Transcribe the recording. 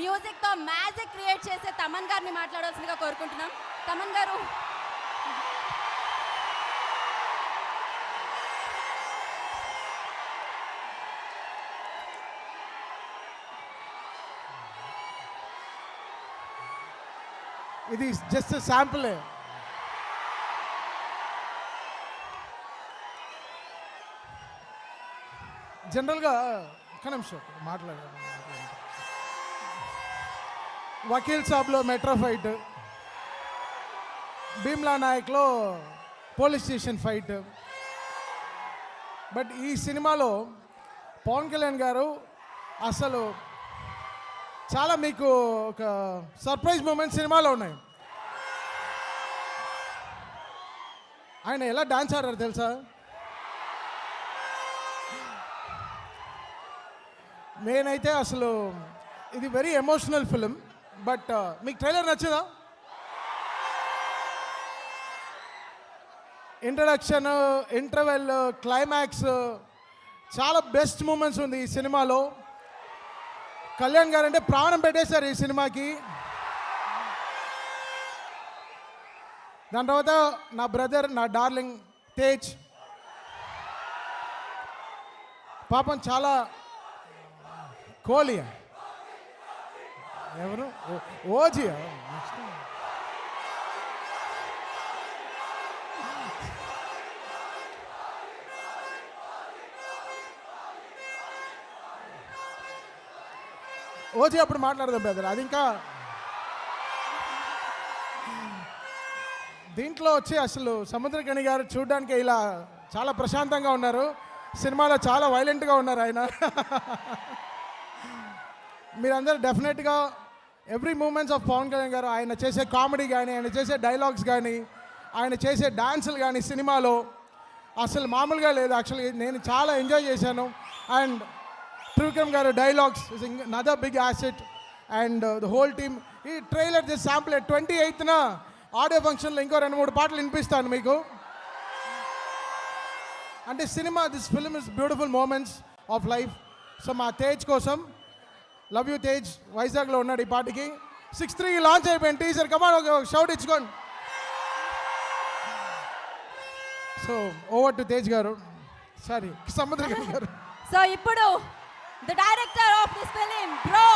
మ్యూజిక్తో magic create చేసే తమన్ గారిని మాట్లాడాల్సిందిగా కోరుకుంటున్నాం. తమన్ గారు. ఇది జస్ట్ శాంపులే. జనరల్గా ఒక్క నిమిషం మాట్లాడారు. వకీల్ సాబ్లో మెట్రో ఫైట్, భీమ్లా నాయక్లో పోలీస్ స్టేషన్ ఫైట్. బట్ ఈ సినిమాలో పవన్ కళ్యాణ్ గారు అసలు చాలా మీకు ఒక సర్ప్రైజ్ మూమెంట్ సినిమాలో ఉన్నాయి. ఆయన ఎలా డాన్స్ ఆడారు తెలుసా? నేనైతే అసలు ఇది వెరీ ఎమోషనల్ ఫిలిం. బట్ మీకు ట్రైలర్ నచ్చదా? ఇంట్రడక్షన్, ఇంటర్వెల్, క్లైమాక్స్ చాలా బెస్ట్ మూమెంట్స్ ఉంది ఈ సినిమాలో. కళ్యాణ్ గారు అంటే ప్రాణం పెట్టేశారు ఈ సినిమాకి. దాని తర్వాత నా బ్రదర్, నా డార్లింగ్ తేజ్ పాపం చాలా కోహ్లీ ఎవరు ఓజీ ఓజీ అప్పుడు మాట్లాడదాం బ్రదర్. అది ఇంకా దీంట్లో వచ్చి అసలు సముద్రకణి గారు చూడడానికి ఇలా చాలా ప్రశాంతంగా ఉన్నారు. సినిమాలో చాలా వైలెంట్గా ఉన్నారు ఆయన. మీరందరూ డెఫినెట్గా every moments of Pawan Kalyan గారు, ఆయన చేసే కామెడీ కానీ, ఆయన చేసే డైలాగ్స్ కానీ, ఆయన చేసే డాన్సులు కానీ సినిమాలో అసలు మామూలుగా లేదు. యాక్చువల్గా నేను చాలా ఎంజాయ్ చేశాను. అండ్ త్రివిక్రమ్ గారు dialogues is another big asset. And the whole team. ఈ ట్రైలర్ జస్ట్ శాంపుల్ 28న ఆడియో ఫంక్షన్లో ఇంకో 2-3 పాటలు వినిపిస్తాను మీకు. అంటే cinema, this film is beautiful moments of life. So మా తేజ్ కోసం, లవ్ యూ తేజ్, వైజాగ్లో ఉన్నాడు ఈ పాటికి. 6/3 లాంచ్ అయిపోయింది టీజర్. కమాన్ ఒక షౌట్ ఇచ్చుకోండి. సో ఓవర్ టు తేజ్ గారు, సారీ సముద్ర గారు. సో ఇప్పుడు the director of this film bro